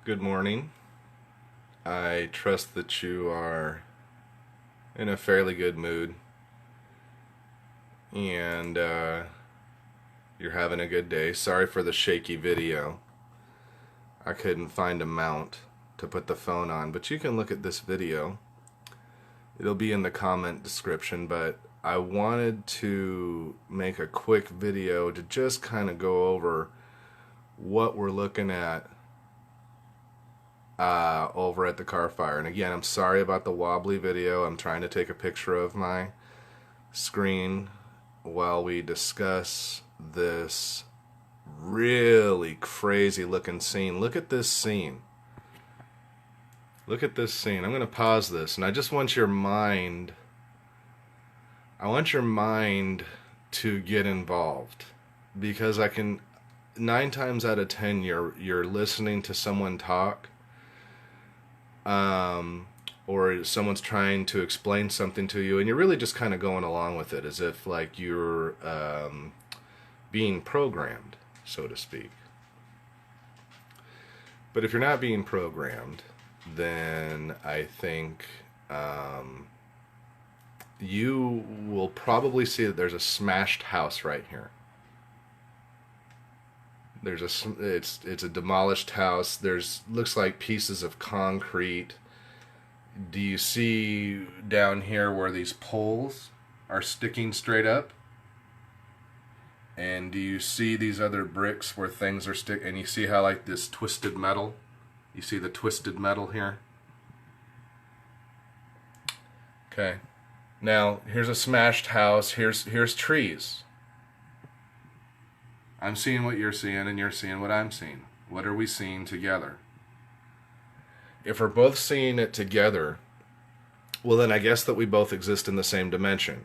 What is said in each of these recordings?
Good morning. I trust that you are in a fairly good mood and you're having a good day. Sorry for the shaky video. I couldn't find a mount to put the phone on, but you can look at this video. It'll be in the comment description, but I wanted to make a quick video to just kind of go over what we're looking at over at the car fire. And again, I'm sorry about the wobbly video. I'm trying to take a picture of my screen while we discuss this really crazy looking scene. Look at this scene. Look at this scene. I'm going to pause this and I just want your mind to get involved, because I can 9 times out of 10 you're listening to someone talk, or someone's trying to explain something to you and you're really just kind of going along with it as if like you're being programmed, so to speak. But if you're not being programmed, then I think you will probably see that there's a smashed house right here. It's a demolished house. There's looks like pieces of concrete. Do you see down here where these poles are sticking straight up? And do you see these other bricks where things are stick? And you see how like this twisted metal? You see the twisted metal here? Okay. Now, here's a smashed house. Here's trees. I'm seeing what you're seeing and you're seeing what I'm seeing. What are we seeing together? If we're both seeing it together, well then I guess that we both exist in the same dimension.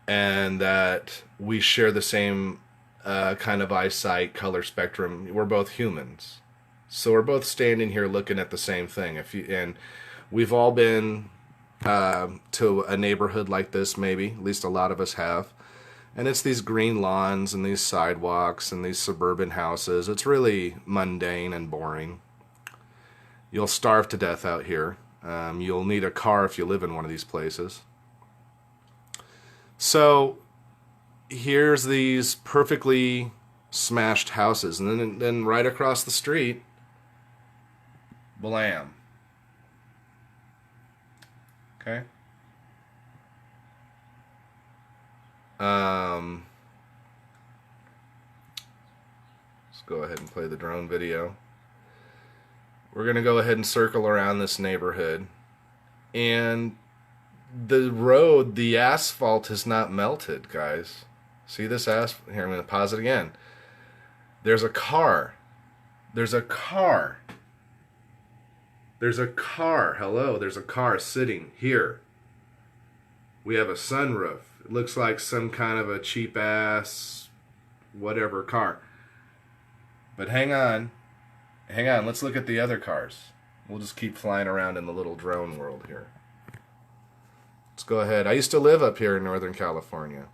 And that we share the same kind of eyesight, color spectrum. We're both humans. So we're both standing here looking at the same thing. And we've all been to a neighborhood like this, maybe. At least a lot of us have. And it's these green lawns and these sidewalks and these suburban houses. It's really mundane and boring. You'll starve to death out here. You'll need a car if you live in one of these places. So here's these perfectly smashed houses. And then right across the street, blam. Okay? Let's go ahead and play the drone video. We're going to go ahead and circle around this neighborhood. And the road, the asphalt has not melted, guys. See this asphalt? Here, I'm going to pause it again. There's a car. There's a car. There's a car. Hello, there's a car sitting here. We have a sunroof. It looks like some kind of a cheap ass whatever car. But hang on. Hang on, let's look at the other cars. We'll just keep flying around in the little drone world here. Let's go ahead. I used to live up here in Northern California.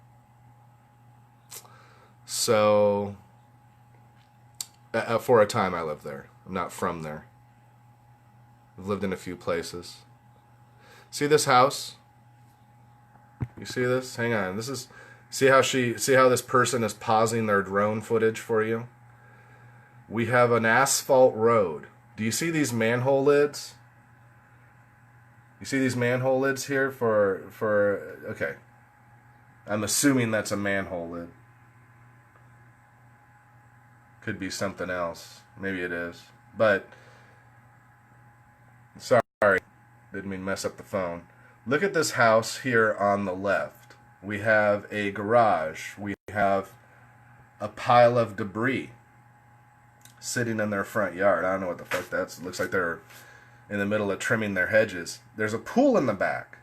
So, for a time I lived there. I'm not from there. I've lived in a few places. See this house? You see this? Hang on. This is see how this person is pausing their drone footage for you? We have an asphalt road. Do you see these manhole lids? You see these manhole lids here for okay. I'm assuming that's a manhole lid. Could be something else. Maybe it is. But sorry, didn't mean to mess up the phone. Look at this house here on the left. We have a garage. We have a pile of debris sitting in their front yard. I don't know what the fuck that's. It looks like they're in the middle of trimming their hedges. There's a pool in the back.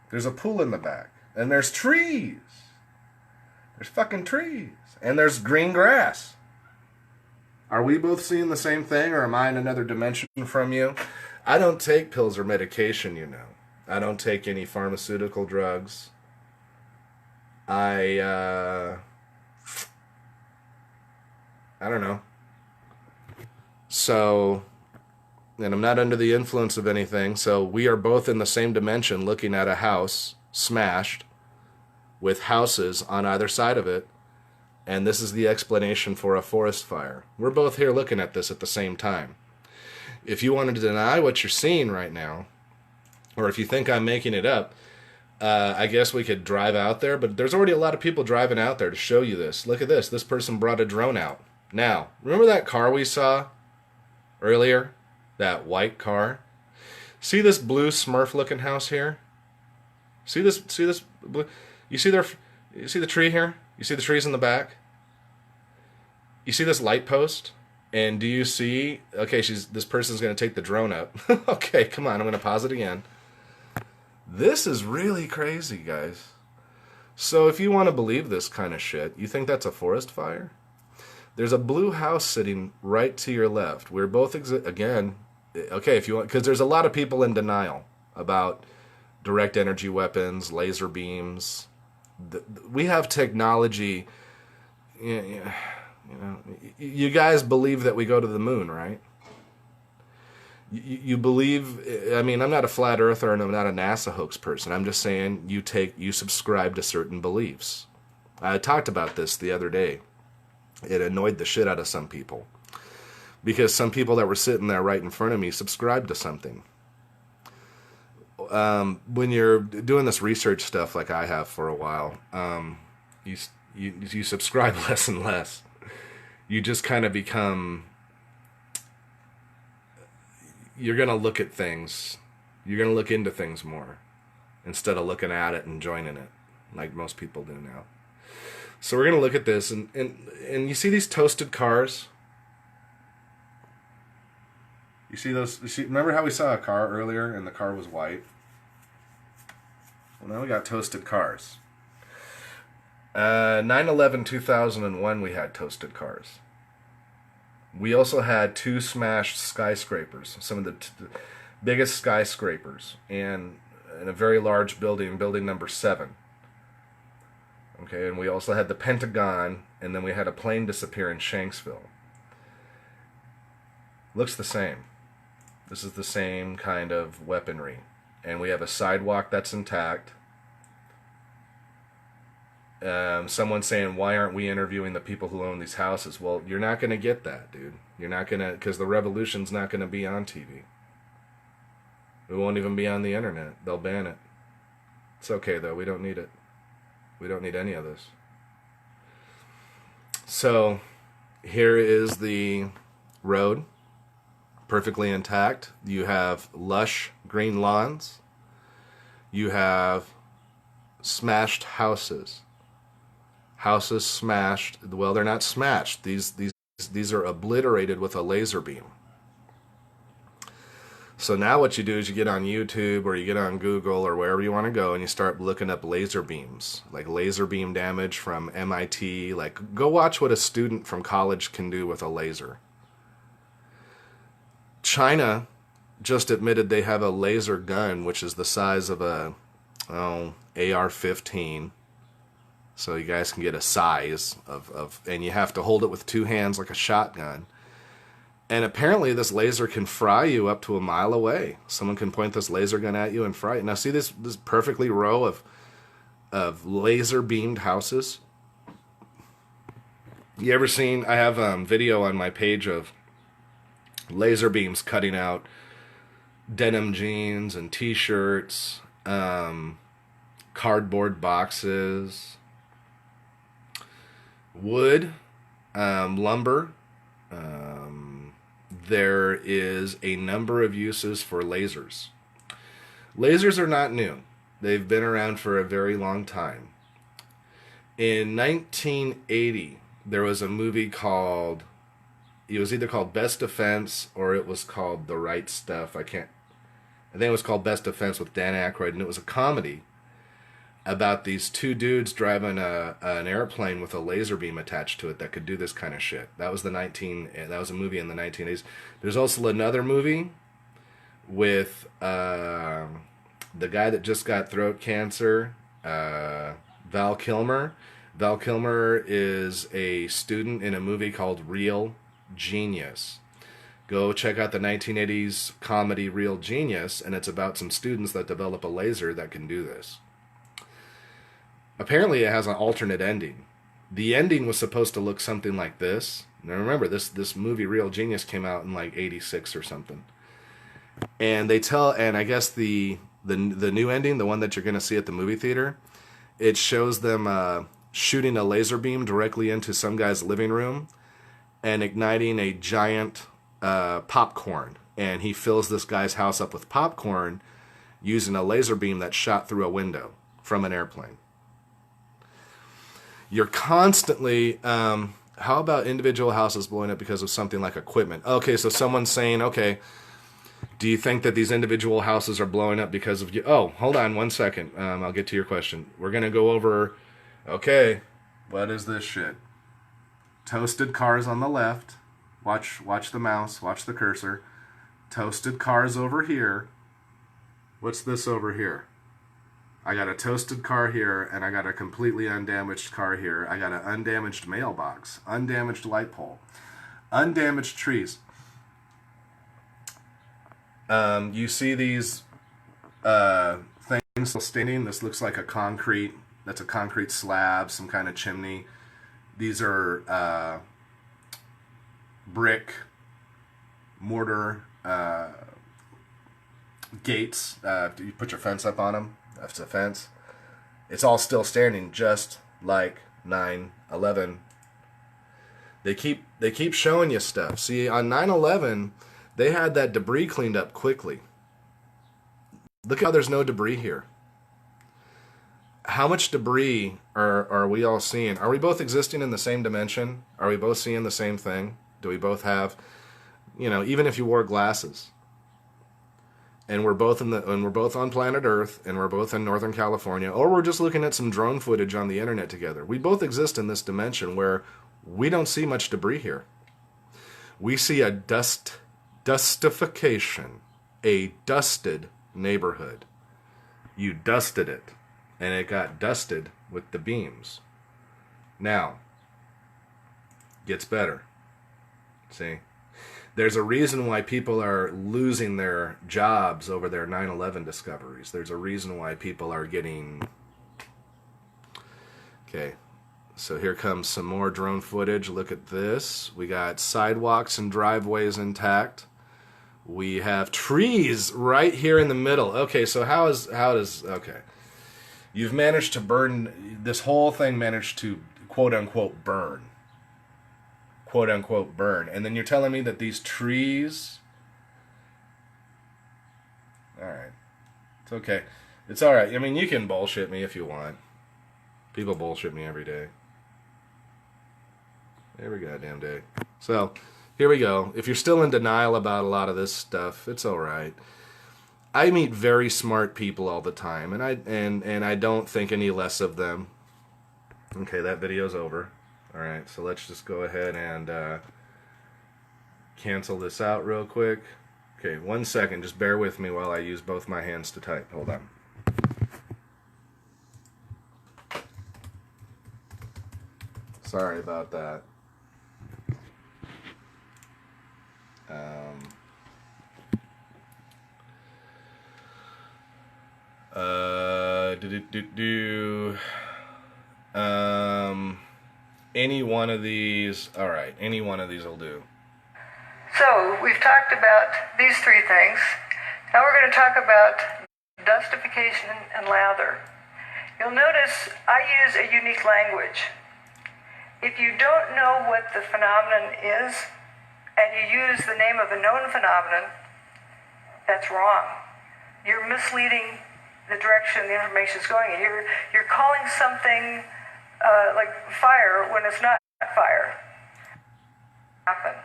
There's a pool in the back. And there's trees. There's fucking trees. And there's green grass. Are we both seeing the same thing, or am I in another dimension from you? I don't take pills or medication, you know. I don't take any pharmaceutical drugs. I don't know. So, and I'm not under the influence of anything, so we are both in the same dimension looking at a house smashed with houses on either side of it, and this is the explanation for a forest fire. We're both here looking at this at the same time. If you wanted to deny what you're seeing right now, or if you think I'm making it up, I guess we could drive out there, but there's already a lot of people driving out there to show you this. Look at this. This person brought a drone out. Now, remember that car we saw earlier? That white car? See this blue Smurf-looking house here? See this blue? You see the tree here? You see the trees in the back? You see this light post? And do you see, okay, this person's going to take the drone up. Okay, come on, I'm going to pause it again. This is really crazy, guys. So if you want to believe this kind of shit, you think that's a forest fire? There's a blue house sitting right to your left. We're both, again, okay, if you want, because there's a lot of people in denial about direct energy weapons, laser beams. We have technology, you know, you guys believe that we go to the moon, right? You believe, I mean, I'm not a flat earther and I'm not a NASA hoax person. I'm just saying you subscribe to certain beliefs. I talked about this the other day. It annoyed the shit out of some people. Because some people that were sitting there right in front of me subscribed to something. When you're doing this research stuff like I have for a while, you subscribe less and less. You just kind of become... You're going to look at things. You're going to look into things more instead of looking at it and joining it like most people do now. So we're going to look at this. And you see these toasted cars? You see those? Remember how we saw a car earlier and the car was white? Well, now we got toasted cars. 9/11/2001, we had toasted cars. We also had 2 smashed skyscrapers, some of the biggest skyscrapers, and in a very large building, building number 7. Okay, and we also had the Pentagon, and then we had a plane disappear in Shanksville. Looks the same. This is the same kind of weaponry. And we have a sidewalk that's intact. Someone saying, why aren't we interviewing the people who own these houses? Well, you're not going to get that, dude. You're not going to, because the revolution's not going to be on TV. It won't even be on the internet. They'll ban it. It's okay, though. We don't need it. We don't need any of this. So, here is the road. Perfectly intact. You have lush green lawns. You have smashed houses. Houses smashed. Well, they're not smashed. These are obliterated with a laser beam. So now what you do is you get on YouTube or you get on Google or wherever you want to go and you start looking up laser beams, like laser beam damage from MIT. Like, go watch what a student from college can do with a laser. China just admitted they have a laser gun which is the size of a AR-15. So you guys can get a size of, and you have to hold it with 2 hands like a shotgun. And apparently this laser can fry you up to a mile away. Someone can point this laser gun at you and fry you. Now see this perfectly row of laser beamed houses? You ever seen, I have video on my page of laser beams cutting out denim jeans and t-shirts, cardboard boxes, wood, lumber. There is a number of uses for lasers. Lasers are not new. They've been around for a very long time. In 1980, there was a movie called, it was either called Best Defense or it was called The Right Stuff. I think it was called Best Defense with Dan Aykroyd, and it was a comedy about these 2 dudes driving an airplane with a laser beam attached to it that could do this kind of shit. That was a movie in the 1980s. There's also another movie with the guy that just got throat cancer, Val Kilmer. Val Kilmer is a student in a movie called Real Genius. Go check out the 1980s comedy Real Genius, and it's about some students that develop a laser that can do this. Apparently, it has an alternate ending. The ending was supposed to look something like this. Now remember, this movie Real Genius came out in like '86 or something. And I guess the new ending, the one that you're going to see at the movie theater, it shows them shooting a laser beam directly into some guy's living room and igniting a giant popcorn. And he fills this guy's house up with popcorn using a laser beam that shot through a window from an airplane. You're constantly, how about individual houses blowing up because of something like equipment? Okay, so someone's saying, okay, do you think that these individual houses are blowing up because of you? Oh, hold on one second. I'll get to your question. We're going to go over, okay, what is this shit? Toasted cars on the left. Watch the mouse. Watch the cursor. Toasted cars over here. What's this over here? I got a toasted car here, and I got a completely undamaged car here. I got an undamaged mailbox, undamaged light pole, undamaged trees. You see these things still standing. This looks like that's a concrete slab, some kind of chimney. These are brick, mortar, gates. You put your fence up on them. That's a fence. It's all still standing, just like 9/11. They keep showing you stuff. See, on 9/11, they had that debris cleaned up quickly. Look how there's no debris here. How much debris are we all seeing? Are we both existing in the same dimension? Are we both seeing the same thing? Do we both have, even if you wore glasses, and we're both on planet Earth, and we're both in Northern California, or we're just looking at some drone footage on the internet together. We both exist in this dimension where we don't see much debris here. We see a dustification, a dusted neighborhood. You dusted it, and it got dusted with the beams. Now, gets better. See? There's a reason why people are losing their jobs over their 9/11 discoveries. There's a reason why people are getting... Okay, so here comes some more drone footage. Look at this. We got sidewalks and driveways intact. We have trees right here in the middle. Okay, so okay. You've managed to burn, this whole thing managed to quote-unquote burn. Quote-unquote burn. And then you're telling me that these trees... Alright. It's okay. It's alright. I mean, you can bullshit me if you want. People bullshit me every day. Every goddamn day. So, here we go. If you're still in denial about a lot of this stuff, it's alright. I meet very smart people all the time, and I don't think any less of them. Okay, that video's over. Alright, so let's just go ahead and cancel this out real quick. Okay, 1 second. Just bear with me while I use both my hands to type. Hold on. Sorry about that. Any one of these, alright, any one of these will do. So, we've talked about these three things. Now we're going to talk about dustification and lather. You'll notice I use a unique language. If you don't know what the phenomenon is, and you use the name of a known phenomenon, that's wrong. You're misleading the direction the information is going in. You're calling something like fire when it's not fire. Happen.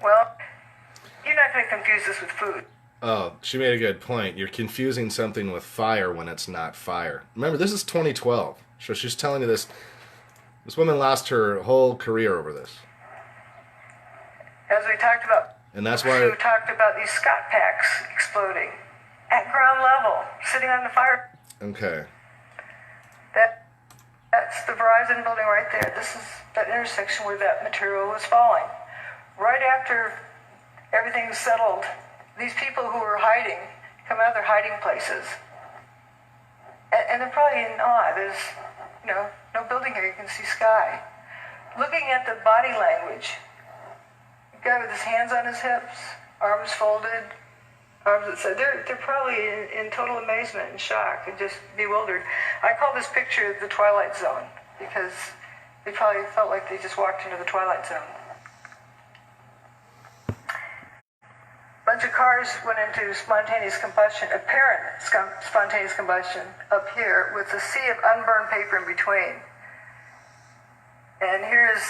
Well, you're not going to confuse this with food. Oh, she made a good point. You're confusing something with fire when it's not fire. Remember, this is 2012. So she's telling you this. This woman lost her whole career over this. As we talked about, and that's why we talked about these Scott packs exploding at ground level, sitting on the fire. Okay. That's the Verizon building right there. This is that intersection where that material was falling. right after everything's settled, these people who are hiding come out of their hiding places. And they're probably in awe. There's, no building here. You can see sky. Looking at the body language, the guy with his hands on his hips, arms folded, arms at side. They're probably in total amazement and shock and just bewildered. I call this picture the Twilight Zone because they probably felt like they just walked into the Twilight Zone. Bunch of cars went into spontaneous combustion, apparent spontaneous combustion up here with a sea of unburned paper in between. And here's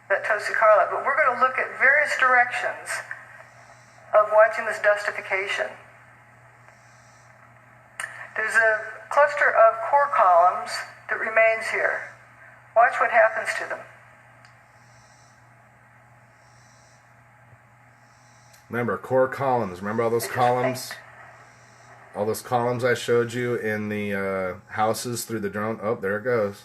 that toasted car lot. But we're going to look at various directions of watching this dustification. There's a cluster of core columns that remains here. Watch what happens to them. Remember, core columns. Remember all those columns? All those columns I showed you in the houses through the drone? Oh, there it goes.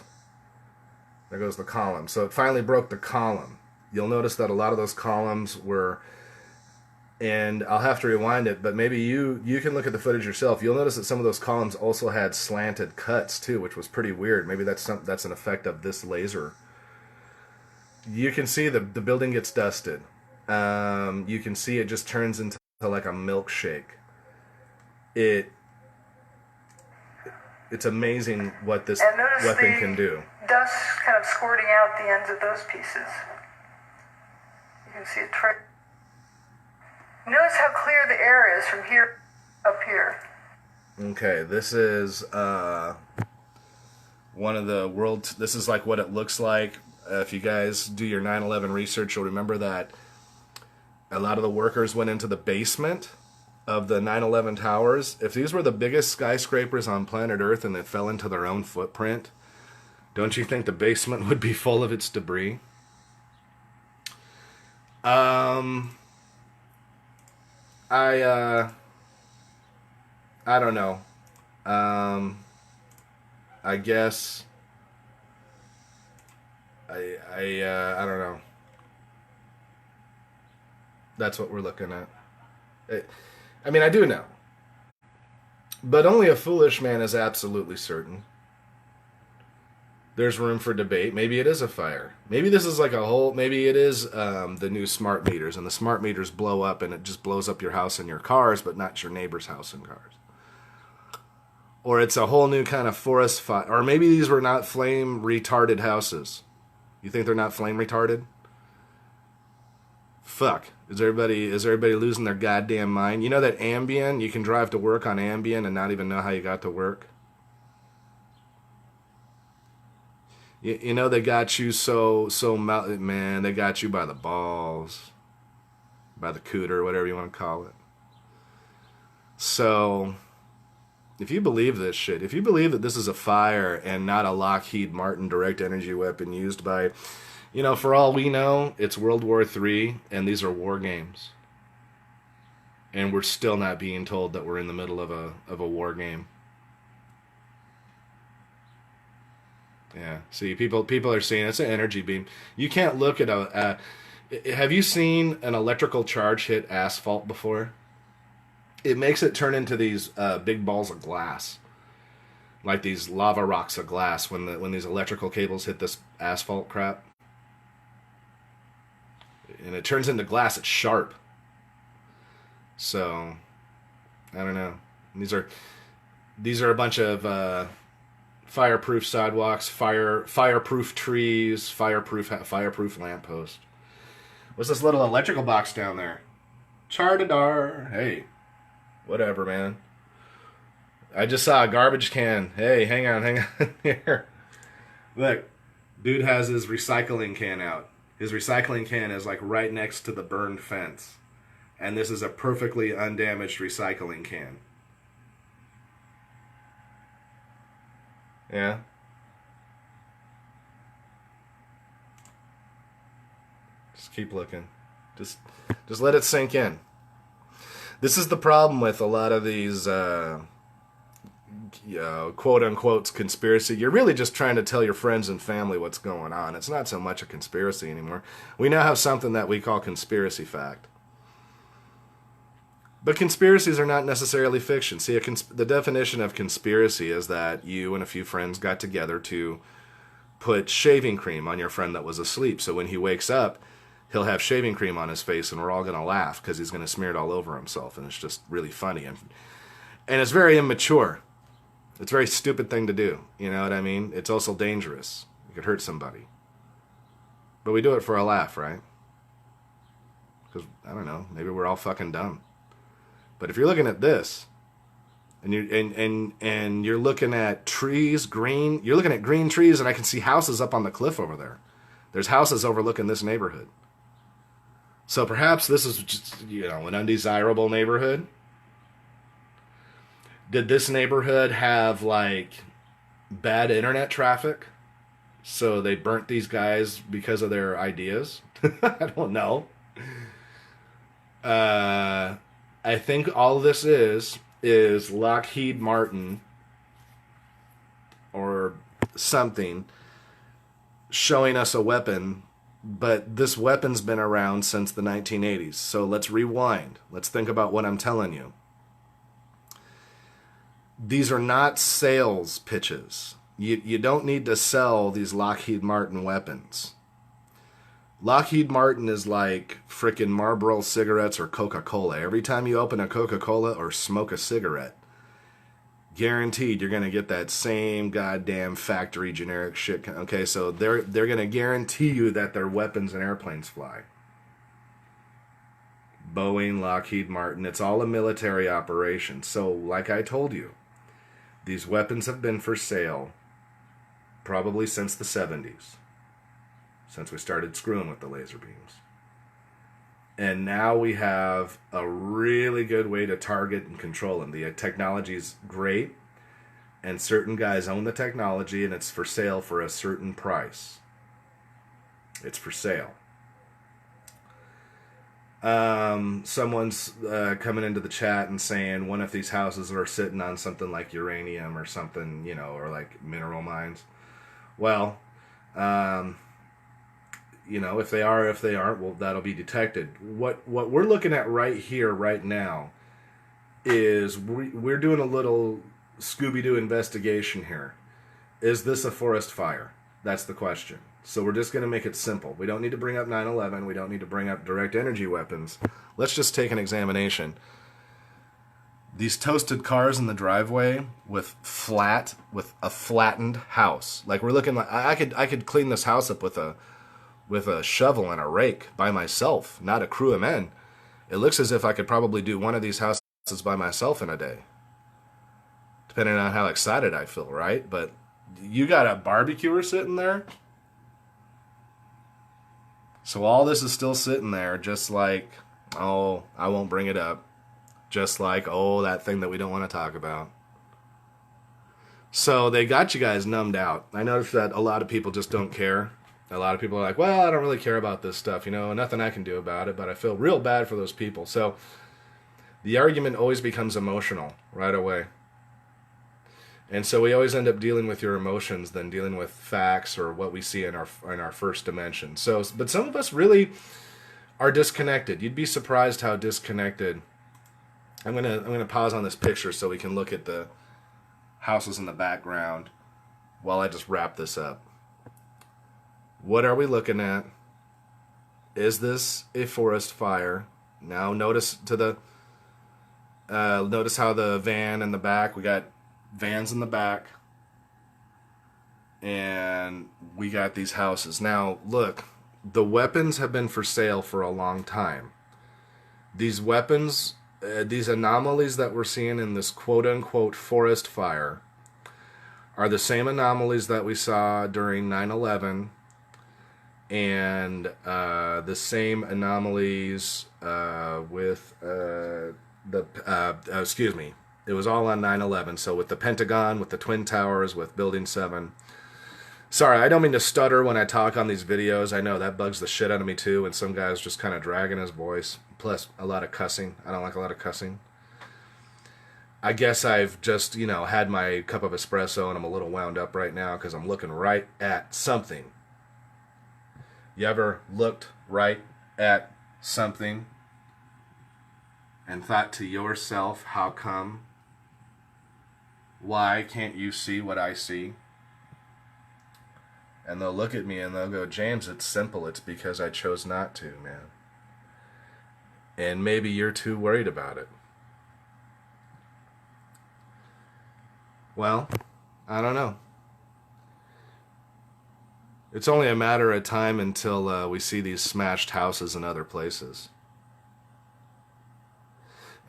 There goes the column. So it finally broke the column. You'll notice that a lot of those columns were, and I'll have to rewind it, but maybe you can look at the footage yourself. You'll notice that some of those columns also had slanted cuts too, which was pretty weird. Maybe that's an effect of this laser. You can see the building gets dusted. You can see it just turns into like a milkshake. It's amazing what this weapon can do. Dust kind of squirting out the ends of those pieces. You can see it. Notice how clear the air is from here up here. Okay, this is one of the world. This is like what it looks like. If you guys do your 9/11 research, you'll remember that a lot of the workers went into the basement of the 9/11 towers. If these were the biggest skyscrapers on planet Earth and they fell into their own footprint, don't you think the basement would be full of its debris? I don't know. I guess I don't know. That's what we're looking at. I mean, I do know. But only a foolish man is absolutely certain. There's room for debate. Maybe it is a fire. Maybe this is like a whole... Maybe it is the new smart meters, and the smart meters blow up, and it just blows up your house and your cars, but not your neighbor's house and cars. Or it's a whole new kind of forest fire. Or maybe these were not flame-retarded houses. You think they're not flame-retarded? Fuck. Is everybody losing their goddamn mind? You know that Ambien, you can drive to work on Ambien and not even know how you got to work? You know they got you man, they got you by the balls. By the cooter, whatever you want to call it. So, if you believe this shit, if you believe that this is a fire and not a Lockheed Martin direct energy weapon used by... You know, for all we know, it's World War III, and these are war games. And we're still not being told that we're in the middle of a war game. Yeah, see, people are saying it's an energy beam. You can't look at have you seen an electrical charge hit asphalt before? It makes it turn into these big balls of glass. Like these lava rocks of glass when these electrical cables hit this asphalt crap. And it turns into glass. It's sharp. So, I don't know. These are a bunch of fireproof sidewalks, fireproof trees, fireproof lamppost. What's this little electrical box down there? Chardadar. Hey, whatever, man. I just saw a garbage can. Hey, hang on here. Look, dude has his recycling can out. His recycling can is like right next to the burned fence. And this is a perfectly undamaged recycling can. Yeah. Just keep looking. Just let it sink in. This is the problem with a lot of these quote unquote conspiracy. You're really just trying to tell your friends and family what's going on. It's not so much a conspiracy anymore. We now have something that we call conspiracy fact. But conspiracies are not necessarily fiction. See, the definition of conspiracy is that you and a few friends got together to put shaving cream on your friend that was asleep. So when he wakes up, he'll have shaving cream on his face, and we're all going to laugh because he's going to smear it all over himself, and it's just really funny. And it's very immature. It's a very stupid thing to do. You know what I mean? It's also dangerous. You could hurt somebody. But we do it for a laugh, right? Because, I don't know, maybe we're all fucking dumb. But if you're looking at this, and you're looking at trees, you're looking at green trees, and I can see houses up on the cliff over there. There's houses overlooking this neighborhood. So perhaps this is just, an undesirable neighborhood. Did this neighborhood have, bad internet traffic? So they burnt these guys because of their ideas? I don't know. I think all this is Lockheed Martin or something showing us a weapon, but this weapon's been around since the 1980s. So let's rewind. Let's think about what I'm telling you. These are not sales pitches. You don't need to sell these Lockheed Martin weapons. Lockheed Martin is like frickin' Marlboro cigarettes or Coca-Cola. Every time you open a Coca-Cola or smoke a cigarette, guaranteed you're going to get that same goddamn factory generic shit. Okay, so they're going to guarantee you that their weapons and airplanes fly. Boeing, Lockheed Martin, it's all a military operation. So, like I told you, these weapons have been for sale probably since the 70s. Since we started screwing with the laser beams. And now we have a really good way to target and control them. The technology is great, and certain guys own the technology, and it's for sale for a certain price. It's for sale. Someone's coming into the chat and saying one of these houses are sitting on something like uranium or something, or like mineral mines. Well, if they are, if they aren't, well, that'll be detected. What we're looking at right here, right now, is we're doing a little Scooby-Doo investigation here. Is this a forest fire? That's the question. So we're just going to make it simple. We don't need to bring up 9/11. We don't need to bring up direct energy weapons. Let's just take an examination. These toasted cars in the driveway with a flattened house. Like we're looking like I could clean this house up with a shovel and a rake by myself, not a crew of men. It looks as if I could probably do one of these houses by myself in a day. Depending on how excited I feel, right? But you got a barbecuer sitting there? So all this is still sitting there, just like, oh, I won't bring it up. Just like, oh, that thing that we don't want to talk about. So they got you guys numbed out. I noticed that a lot of people just don't care. A lot of people are like, well, I don't really care about this stuff, nothing I can do about it, but I feel real bad for those people. So the argument always becomes emotional right away. And so we always end up dealing with your emotions than dealing with facts or what we see in our first dimension. So, but some of us really are disconnected. You'd be surprised how disconnected. I'm gonna pause on this picture so we can look at the houses in the background while I just wrap this up. What are we looking at? Is this a forest fire? Now notice notice how the van in the back, we got vans in the back, and we got these houses. Now look, the weapons have been for sale for a long time. These weapons, these anomalies that we're seeing in this quote-unquote forest fire are the same anomalies that we saw during 9/11 and the same anomalies with it was all on 9/11. So with the Pentagon, with the Twin Towers, with Building 7. Sorry, I don't mean to stutter when I talk on these videos. I know that bugs the shit out of me too, and some guy's just kind of dragging his voice. Plus, a lot of cussing. I don't like a lot of cussing. I guess I've just, had my cup of espresso and I'm a little wound up right now because I'm looking right at something. You ever looked right at something and thought to yourself, how come? Why can't you see what I see? And they'll look at me and they'll go, James, it's simple. It's because I chose not to, man. And maybe you're too worried about it. Well, I don't know. It's only a matter of time until we see these smashed houses in other places.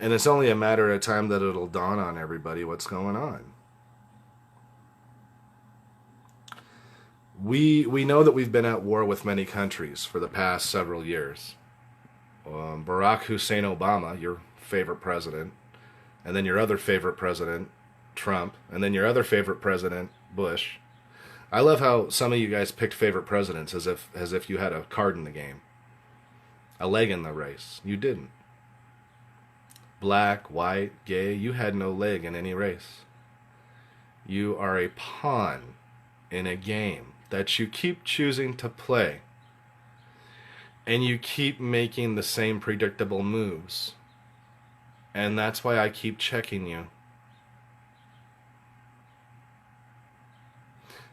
And it's only a matter of time that it'll dawn on everybody what's going on. We know that we've been at war with many countries for the past several years. Barack Hussein Obama, your favorite president, and then your other favorite president, Trump, and then your other favorite president, Bush. I love how some of you guys picked favorite presidents as if you had a card in the game, a leg in the race. You didn't. Black, white, gay, you had no leg in any race. You are a pawn in a game that you keep choosing to play. And you keep making the same predictable moves. And that's why I keep checking you.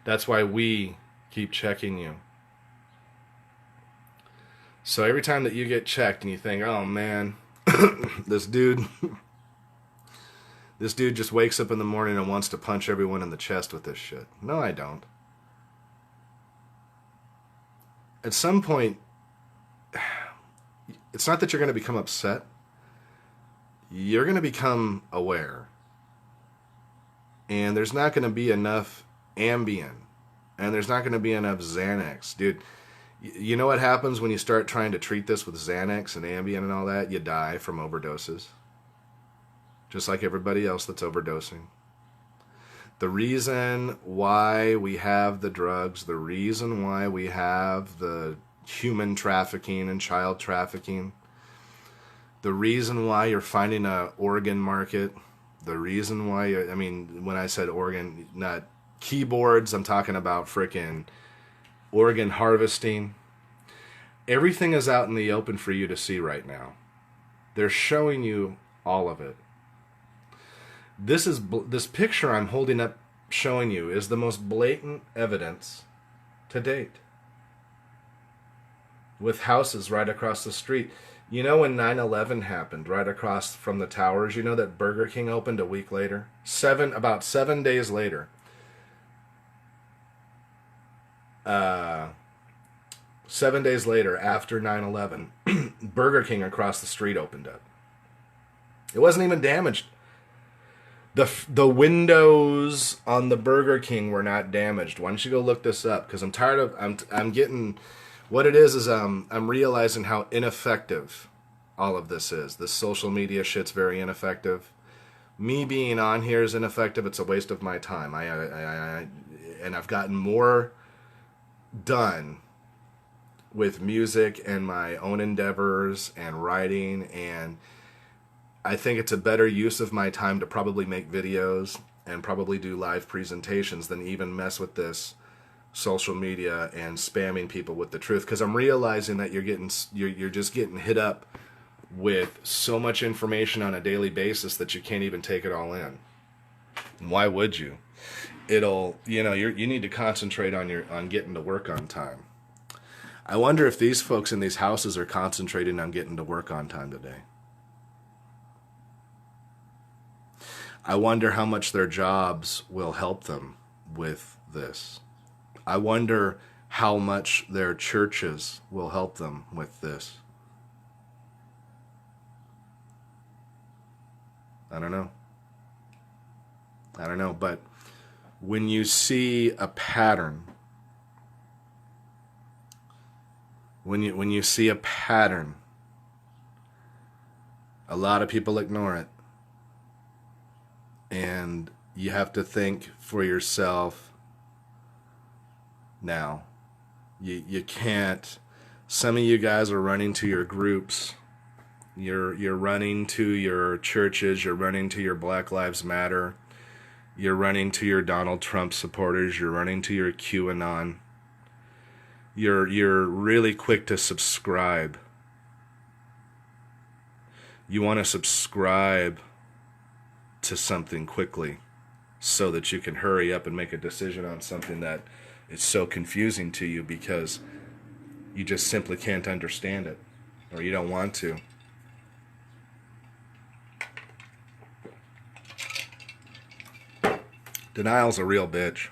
That's why we keep checking you. So every time that you get checked and you think, oh man, this dude just wakes up in the morning and wants to punch everyone in the chest with this shit. No, I don't. At some point, it's not that you're going to become upset. You're going to become aware. And there's not going to be enough Ambien. And there's not going to be enough Xanax. Dude, you know what happens when you start trying to treat this with Xanax and Ambien and all that? You die from overdoses. Just like everybody else that's overdosing. The reason why we have the drugs, the reason why we have the human trafficking and child trafficking, the reason why you're finding an organ market, the reason why, when I said organ, not keyboards, I'm talking about frickin' organ harvesting. Everything is out in the open for you to see right now. They're showing you all of it. This picture I'm holding up showing you is the most blatant evidence to date. With houses right across the street. You know when 9/11 happened right across from the towers, you know that Burger King opened a week later? About 7 days later. 7 days later, after 9/11, Burger King across the street opened up. It wasn't even damaged. The windows on the Burger King were not damaged. Why don't you go look this up? Because I'm tired of I'm getting what it is I'm realizing how ineffective all of this is. This social media shit's very ineffective. Me being on here is ineffective. It's a waste of my time. And I've gotten more done with music and my own endeavors and writing, and I think it's a better use of my time to probably make videos and probably do live presentations than even mess with this social media and spamming people with the truth, because I'm realizing that you're just getting hit up with so much information on a daily basis that you can't even take it all in. And why would you? You need to concentrate on getting to work on time. I wonder if these folks in these houses are concentrating on getting to work on time today. I wonder how much their jobs will help them with this. I wonder how much their churches will help them with this. I don't know, but when you see a pattern, when you see a pattern, a lot of people ignore it. And you have to think for yourself now. You can't. Some of you guys are running to your groups You're running to your churches, you're running to your Black Lives Matter, you're running to your Donald Trump supporters, you're running to your QAnon. You're really quick to subscribe. You want to subscribe to something quickly so that you can hurry up and make a decision on something that is so confusing to you because you just simply can't understand it, or you don't want to. Denial's a real bitch.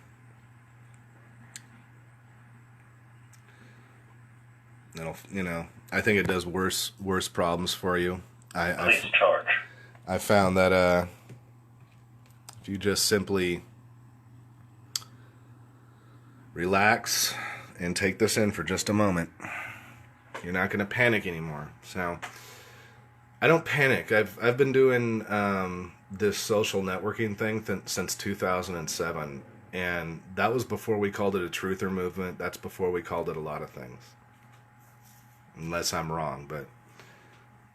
I think it does worse problems for you. Please charge. I found that if you just simply relax and take this in for just a moment, you're not going to panic anymore. So I don't panic. I've been doing this social networking thing since 2007, and that was before we called it a truther movement. That's before we called it a lot of things, unless I'm wrong. But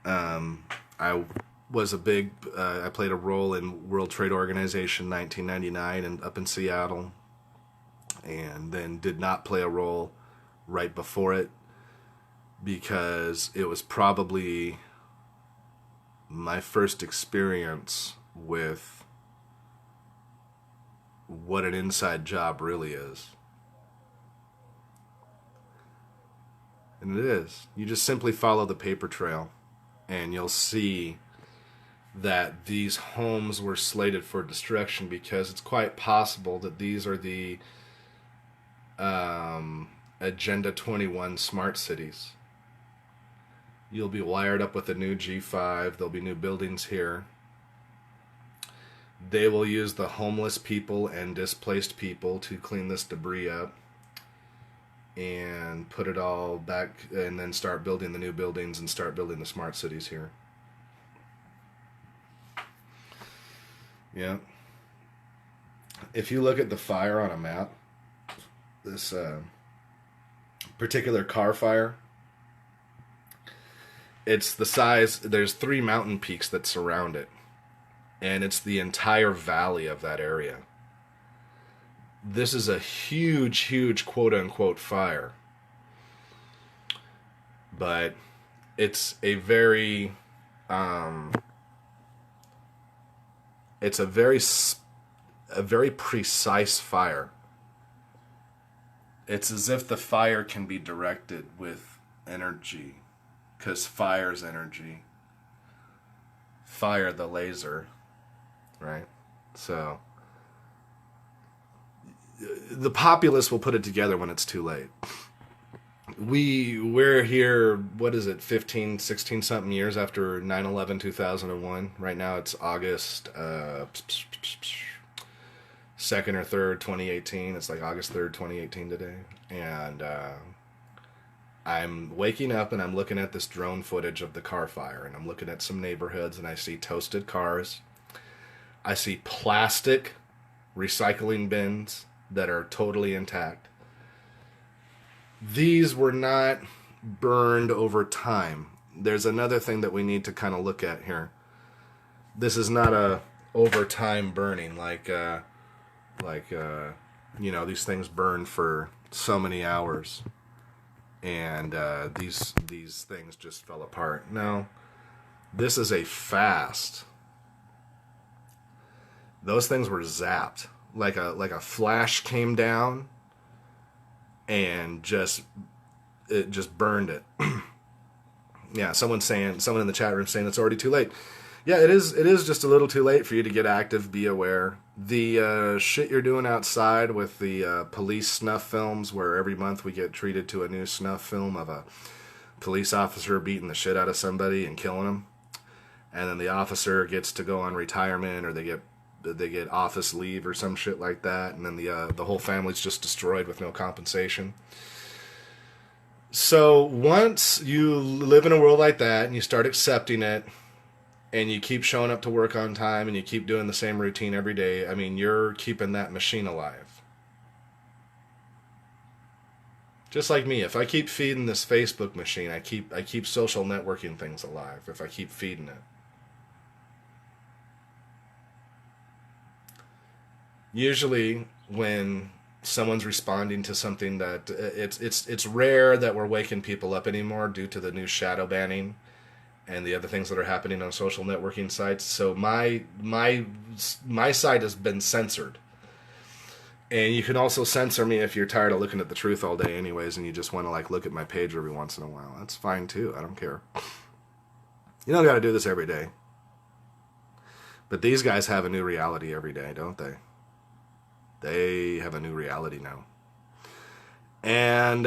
I was I played a role in World Trade Organization 1999 and up in Seattle, and then did not play a role right before it because it was probably my first experience with what an inside job really is. And it is. You just simply follow the paper trail and you'll see that these homes were slated for destruction because it's quite possible that these are the Agenda 21 smart cities. You'll be wired up with a new G5. There'll be new buildings here. They will use the homeless people and displaced people to clean this debris up and put it all back, and then start building the new buildings and start building the smart cities here. Yeah. If you look at the fire on a map, this particular car fire, it's the size, there's 3 mountain peaks that surround it, and it's the entire valley of that area. This is a huge quote-unquote fire, but it's a very precise fire. It's as if the fire can be directed with energy, because fire's energy. Fire the laser, right? So the populace will put it together when it's too late. We're here, what is it, 15, 16 something years after 9/11 2001. Right now it's August 2nd or 3rd 2018. It's like August 3rd 2018 today, and I'm waking up and I'm looking at this drone footage of the car fire, and I'm looking at some neighborhoods and I see toasted cars. I see plastic recycling bins that are totally intact. These were not burned over time. There's another thing that we need to kind of look at here. This is not a over time burning like these things burn for so many hours, and these things just fell apart. No, this is a fast. Those things were zapped. Like a flash came down and it just burned it. Yeah, someone in the chat room saying it's already too late. Yeah, it is just a little too late for you to get active. Be aware. The shit you're doing outside with the police snuff films, where every month we get treated to a new snuff film of a police officer beating the shit out of somebody and killing them, and then the officer gets to go on retirement, or they get office leave or some shit like that, and then the whole family's just destroyed with no compensation. So once you live in a world like that and you start accepting it, and you keep showing up to work on time and you keep doing the same routine every day, I mean, you're keeping that machine alive. Just like me, if I keep feeding this Facebook machine, I keep social networking things alive. If I keep feeding it. Usually when someone's responding to something that it's rare that we're waking people up anymore due to the new shadow banning and the other things that are happening on social networking sites. So my site has been censored. And you can also censor me if you're tired of looking at the truth all day anyways and you just want to like look at my page every once in a while. That's fine too. I don't care. You don't got to do this every day. But these guys have a new reality every day, don't they? They have a new reality now. And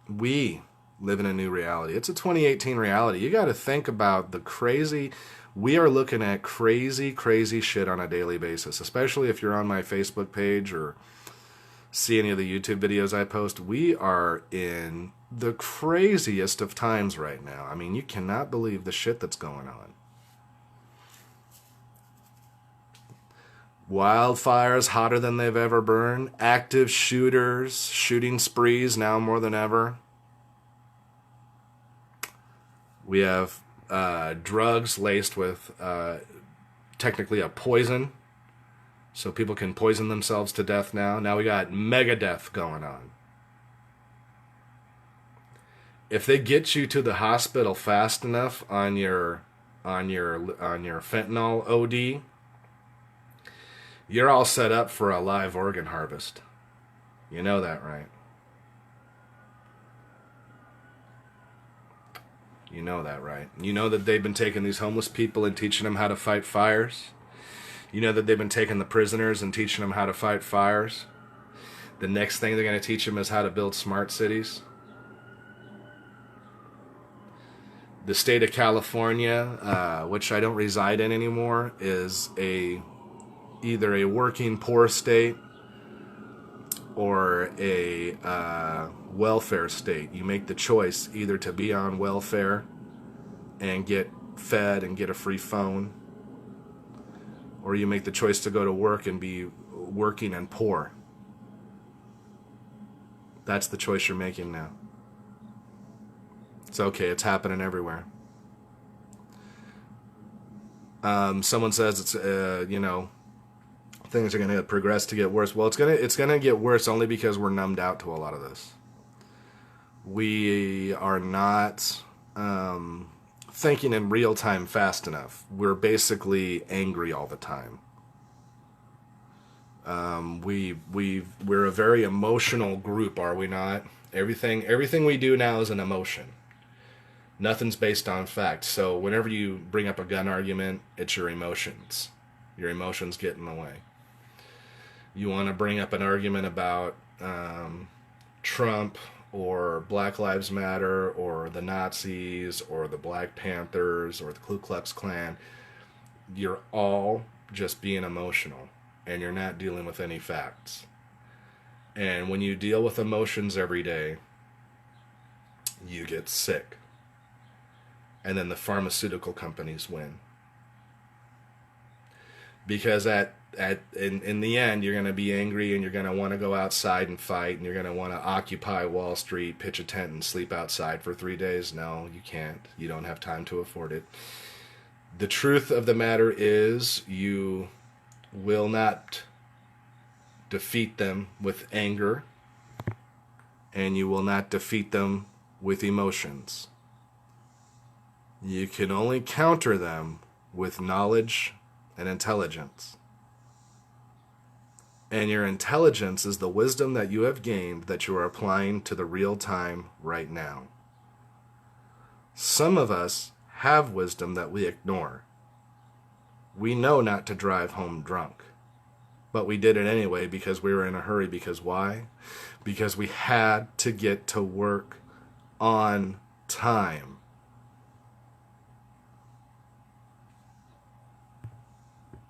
we live in a new reality. It's a 2018 reality. You got to think about the crazy... We are looking at crazy, crazy shit on a daily basis, especially if you're on my Facebook page or see any of the YouTube videos I post. We are in the craziest of times right now. I mean, you cannot believe the shit that's going on. Wildfires hotter than they've ever burned. Active shooters, shooting sprees now more than ever. We have drugs laced with technically a poison. So people can poison themselves to death now. Now we got Megadeth going on. If they get you to the hospital fast enough on your fentanyl OD, you're all set up for a live organ harvest. You know that, right? You know that, right? You know that they've been taking these homeless people and teaching them how to fight fires? You know that they've been taking the prisoners and teaching them how to fight fires? The next thing they're going to teach them is how to build smart cities? The state of California, which I don't reside in anymore, is either a working poor state or a welfare state. You make the choice either to be on welfare and get fed and get a free phone, or you make the choice to go to work and be working and poor. That's the choice you're making now. It's okay, it's happening everywhere. Someone says it's things are going to progress to get worse. Well, it's going to get worse only because we're numbed out to a lot of this. We are not thinking in real time fast enough. We're basically angry all the time. We're a very emotional group, are we not? Everything we do now is an emotion. Nothing's based on fact. So whenever you bring up a gun argument, it's your emotions. Your emotions get in the way. You want to bring up an argument about Trump or Black Lives Matter or the Nazis or the Black Panthers or the Ku Klux Klan, you're all just being emotional and you're not dealing with any facts. And when you deal with emotions every day, you get sick. And then the pharmaceutical companies win. Because in the end, you're going to be angry and you're going to want to go outside and fight and you're going to want to occupy Wall Street, pitch a tent and sleep outside for 3 days. No, you can't. You don't have time to afford it. The truth of the matter is you will not defeat them with anger and you will not defeat them with emotions. You can only counter them with knowledge and intelligence. And your intelligence is the wisdom that you have gained that you are applying to the real time right now. Some of us have wisdom that we ignore. We know not to drive home drunk. But we did it anyway because we were in a hurry. Because why? Because we had to get to work on time.